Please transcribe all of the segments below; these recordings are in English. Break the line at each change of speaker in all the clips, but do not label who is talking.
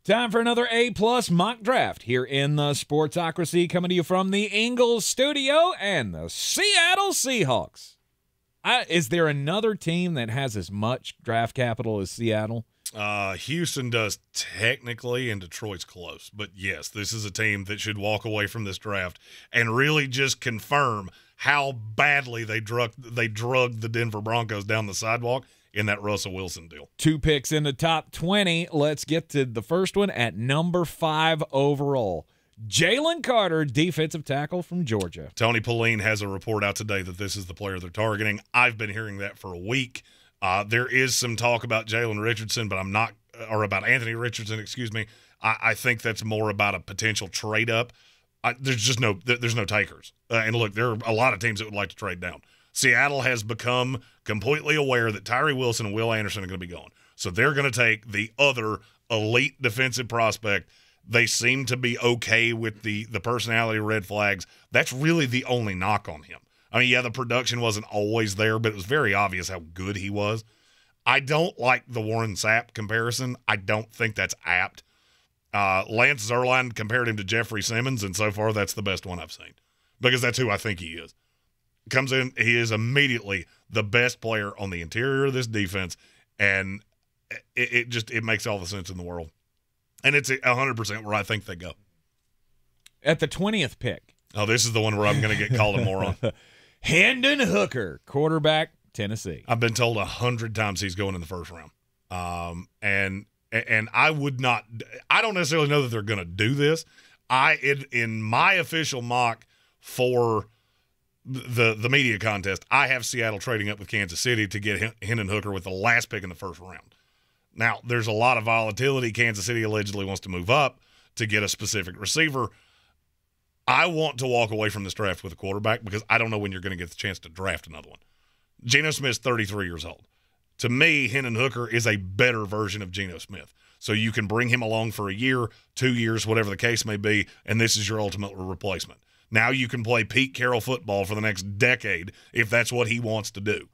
Time for another A-plus mock draft here in the Sportsocracy, coming to you from the Ingles studio and the Seattle Seahawks. Is there another team that has as much draft capital as Seattle?
Houston does technically, and Detroit's close. But, yes, this is a team that should walk away from this draft and really just confirm how badly they drugged the Denver Broncos down the sidewalk in that Russell Wilson deal.
2 picks in the top 20. Let's get to the first one at number 5 overall. Jalen Carter, defensive tackle from Georgia.
Tony Pauline has a report out today that this is the player they're targeting. I've been hearing that for a week. There is some talk about Jalen Richardson, but I'm not – or about Anthony Richardson, excuse me. I think that's more about a potential trade-up. There's no takers. And, look, there are a lot of teams that would like to trade down. Seattle has become completely aware that Tyree Wilson and Will Anderson are going to be gone. So they're going to take the other elite defensive prospect. They seem to be okay with the personality red flags. That's really the only knock on him. I mean, yeah, the production wasn't always there, but it was very obvious how good he was. I don't like the Warren Sapp comparison. I don't think that's apt. Lance Zierlein compared him to Jeffrey Simmons, and so far that's the best one I've seen because that's who I think he is. Comes in, he is immediately the best player on the interior of this defense, and it makes all the sense in the world. And it's 100% where I think they go.
At the 20th pick.
Oh, this is the one where I'm going to get called a moron.
Hendon Hooker, quarterback, Tennessee.
I've been told 100 times he's going in the first round. And I would not – I don't necessarily know that they're going to do this. In my official mock for – the media contest, I have Seattle trading up with Kansas City to get Hendon Hooker with the last pick in the first round. Now, there's a lot of volatility. Kansas City allegedly wants to move up to get a specific receiver. I want to walk away from this draft with a quarterback because I don't know when you're going to get the chance to draft another one. Geno Smith's 33 years old. To me, Hendon Hooker is a better version of Geno Smith. So you can bring him along for a year, 2 years, whatever the case may be, and this is your ultimate replacement. Now you can play Pete Carroll football for the next decade if that's what he wants to do.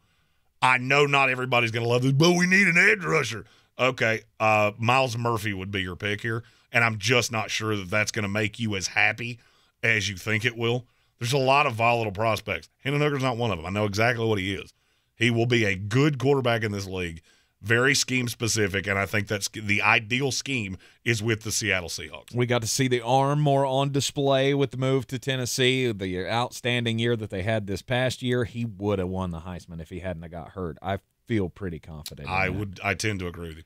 I know not everybody's going to love this, but we need an edge rusher. Okay, Miles Murphy would be your pick here, and I'm just not sure that that's going to make you as happy as you think it will. There's a lot of volatile prospects. Hendon Hooker's not one of them. I know exactly what he is. He will be a good quarterback in this league, very scheme-specific, and I think that's the ideal scheme is with the Seattle Seahawks.
We got to see the arm more on display with the move to Tennessee, the outstanding year that they had this past year. He would have won the Heisman if he hadn't have got hurt. I feel pretty confident.
I tend to agree with you.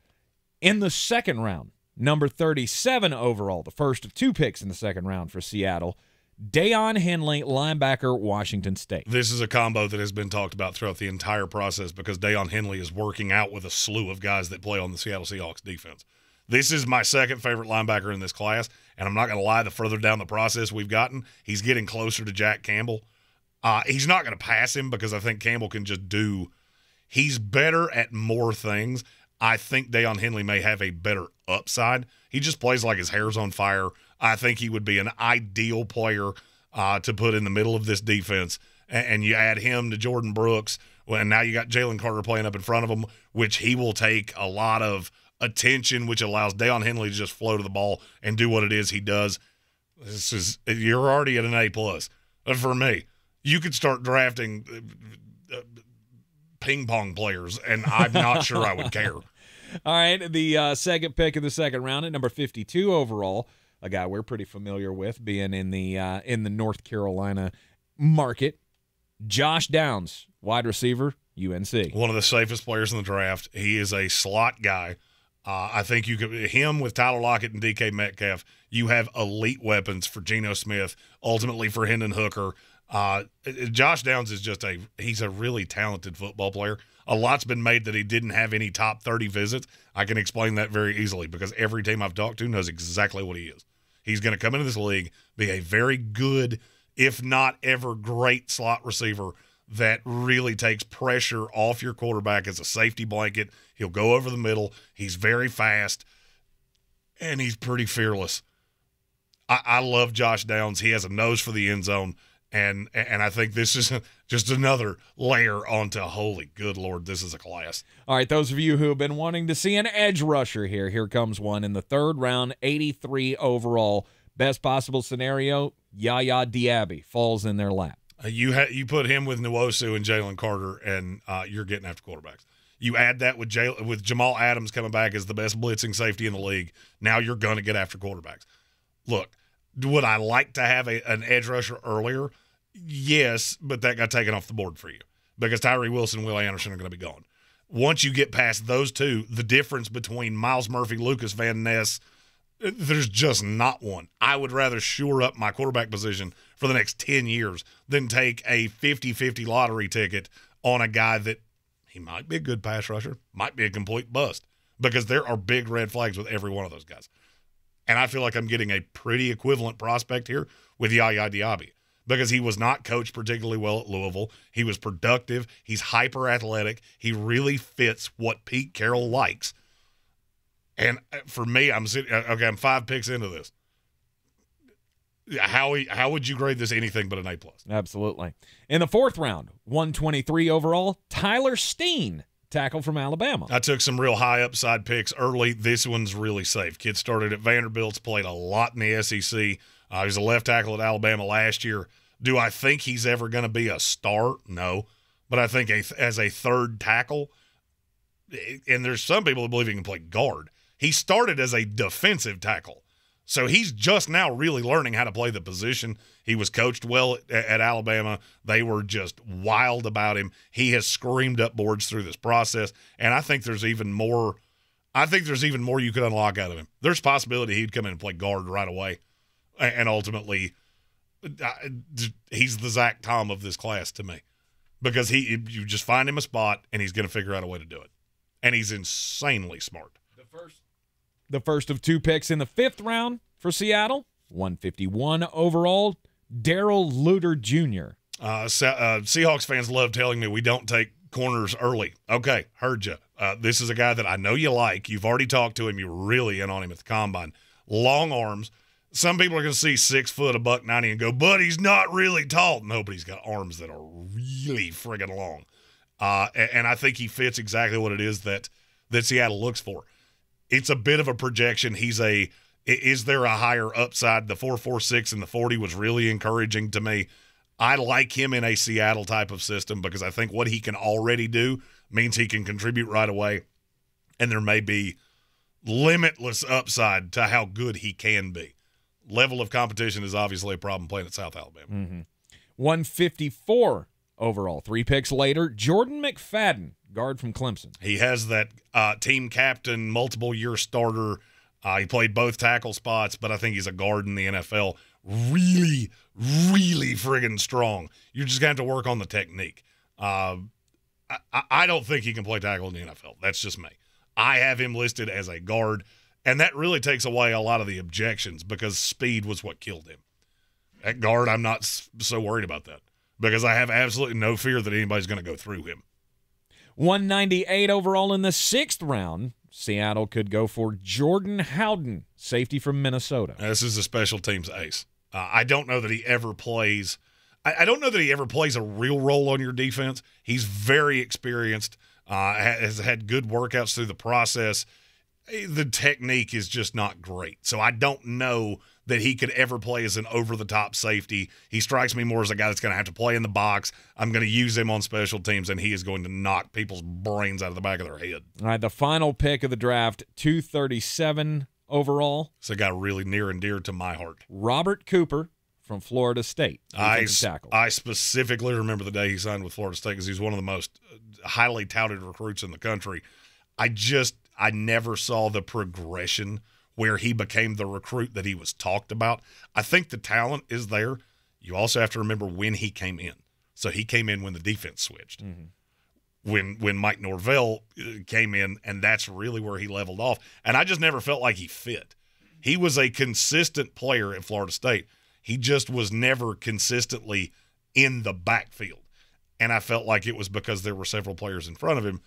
In the second round, number 37 overall, the first of 2 picks in the second round for Seattle, Dayon Henley, linebacker, Washington State.
This is a combo that has been talked about throughout the entire process because Dayon Henley is working out with a slew of guys that play on the Seattle Seahawks defense. This is my second favorite linebacker in this class, and I'm not going to lie, the further down the process we've gotten, he's getting closer to Jack Campbell. He's not going to pass him because I think Campbell can just do – he's better at more things. I think Dayon Henley may have a better upside. He just plays like his hair's on fire. I think he would be an ideal player to put in the middle of this defense. And you add him to Jordan Brooks, and now you got Jalen Carter playing up in front of him, which he will take a lot of attention, which allows Dayon Henley to just flow to the ball and do what it is he does. You're already at an A+. For me, you could start drafting ping pong players, and I'm not sure I would care.
All right, the second pick of the second round at number 52 overall, a guy we're pretty familiar with, being in the North Carolina market, Josh Downs, wide receiver, UNC.
One of the safest players in the draft. He is a slot guy. I think you could him with Tyler Lockett and DK Metcalf. You have elite weapons for Geno Smith, ultimately for Hendon Hooker. Josh Downs is he's a really talented football player. A lot's been made that he didn't have any top 30 visits. I can explain that very easily because every team I've talked to knows exactly what he is. He's going to come into this league, be a very good, if not ever great slot receiver that really takes pressure off your quarterback as a safety blanket. He'll go over the middle. He's very fast, and he's pretty fearless. I love Josh Downs. He has a nose for the end zone. And I think this is just another layer onto, holy good Lord, this is a class.
All right, those of you who have been wanting to see an edge rusher here comes one in the third round, 83 overall. Best possible scenario, Yaya Diabi falls in their lap.
You put him with Nwosu and Jalen Carter, and you're getting after quarterbacks. You add that with Jamal Adams coming back as the best blitzing safety in the league. Now you're going to get after quarterbacks. Look, would I like to have an edge rusher earlier? Yes, but that got taken off the board for you because Tyree Wilson and Will Anderson are going to be gone. Once you get past those two, the difference between Miles Murphy, Lucas Van Ness, there's just not one. I would rather shore up my quarterback position for the next 10 years than take a 50-50 lottery ticket on a guy that he might be a good pass rusher, might be a complete bust, because there are big red flags with every one of those guys. And I feel like I'm getting a pretty equivalent prospect here with Yaya Diabi because he was not coached particularly well at Louisville. He was productive. He's hyper athletic. He really fits what Pete Carroll likes. And for me, I'm 5 picks into this. How would you grade this anything but an A+?
Absolutely. In the fourth round, 123 overall, Tyler Steen, tackle from Alabama.
I took some real high upside picks early. This one's really safe. Kid started at Vanderbilt's, played a lot in the SEC. He was a left tackle at Alabama last year. Do I think he's ever going to be a star? No. But I think as a third tackle, and there's some people who believe he can play guard. He started as a defensive tackle. So he's just now really learning how to play the position. He was coached well at Alabama. They were just wild about him. He has screamed up boards through this process, and I think there's even more. You could unlock out of him. There's possibility he'd come in and play guard right away, and ultimately, he's the Zach Tom of this class to me, because you just find him a spot and he's going to figure out a way to do it, and he's insanely smart.
The first of 2 picks in the fifth round for Seattle, 151 overall, Daryl Luter Jr.
Seahawks fans love telling me we don't take corners early. Okay, heard you. This is a guy that I know you like. You've already talked to him. You're really in on him at the combine. Long arms. Some people are going to see 6 foot, $190 and go, but he's not really tall. No, but he's got arms that are really friggin' long. And I think he fits exactly what it is that Seattle looks for. It's a bit of a projection. Is there a higher upside? The 4.46 and the 40 was really encouraging to me. I like him in a Seattle type of system because I think what he can already do means he can contribute right away, and there may be limitless upside to how good he can be. Level of competition is obviously a problem playing at South Alabama.
Mm-hmm. 154 overall. 3 picks later, Jordan McFadden, guard from Clemson.
He has that team captain, multiple-year starter. He played both tackle spots, but I think he's a guard in the NFL. Really, really friggin' strong. You're just going to have to work on the technique. I don't think he can play tackle in the NFL. That's just me. I have him listed as a guard, and that really takes away a lot of the objections because speed was what killed him. At guard, I'm not so worried about that because I have absolutely no fear that anybody's going to go through him.
198 overall in the 6th round. Seattle could go for Jordan Howden, safety from Minnesota.
This is a special teams ace. I don't know that he ever plays. I don't know that he ever plays a real role on your defense. He's very experienced, has had good workouts through the process. The technique is just not great. So I don't know that he could ever play as an over-the-top safety. He strikes me more as a guy that's going to have to play in the box. I'm going to use him on special teams, and he is going to knock people's brains out of the back of their head.
All right, the final pick of the draft, 237 overall.
It's a guy really near and dear to my heart.
Robert Cooper from Florida State.
I specifically remember the day he signed with Florida State because he's one of the most highly touted recruits in the country. I never saw the progression where he became the recruit that he was talked about. I think the talent is there. You also have to remember when he came in. So he came in when the defense switched. Mm-hmm. When Mike Norvell came in, and that's really where he leveled off. And I just never felt like he fit. He was a consistent player at Florida State. He just was never consistently in the backfield. And I felt like it was because there were several players in front of him.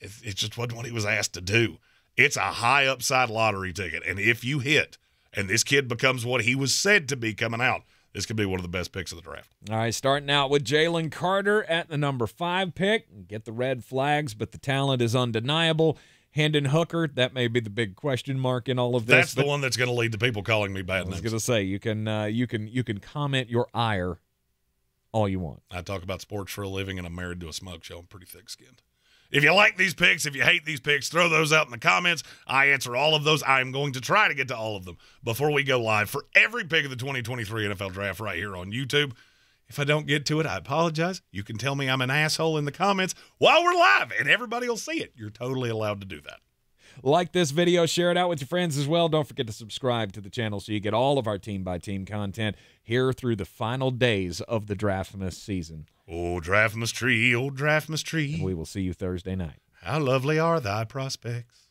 It just wasn't what he was asked to do. It's a high upside lottery ticket. And if you hit, and this kid becomes what he was said to be coming out, This could be one of the best picks of the draft.
All right, starting out with Jalen Carter at the number 5 pick. Get the red flags, but the talent is undeniable. Hendon Hooker, that may be the big question mark in all of this.
That's the one that's going to lead to people calling me bad names.
I was going to say, you can comment your ire all you want.
I talk about sports for a living, and I'm married to a smoke show. I'm pretty thick-skinned. If you like these picks, if you hate these picks, throw those out in the comments. I answer all of those. I am going to try to get to all of them before we go live for every pick of the 2023 NFL Draft right here on YouTube. If I don't get to it, I apologize. You can tell me I'm an asshole in the comments while we're live, and everybody will see it. You're totally allowed to do that.
Like this video, share it out with your friends as well. Don't forget to subscribe to the channel so you get all of our team-by-team content here through the final days of the Draftmas season.
Oh, Draftmas tree, oh, Draftmas tree.
And we will see you Thursday night.
How lovely are thy prospects.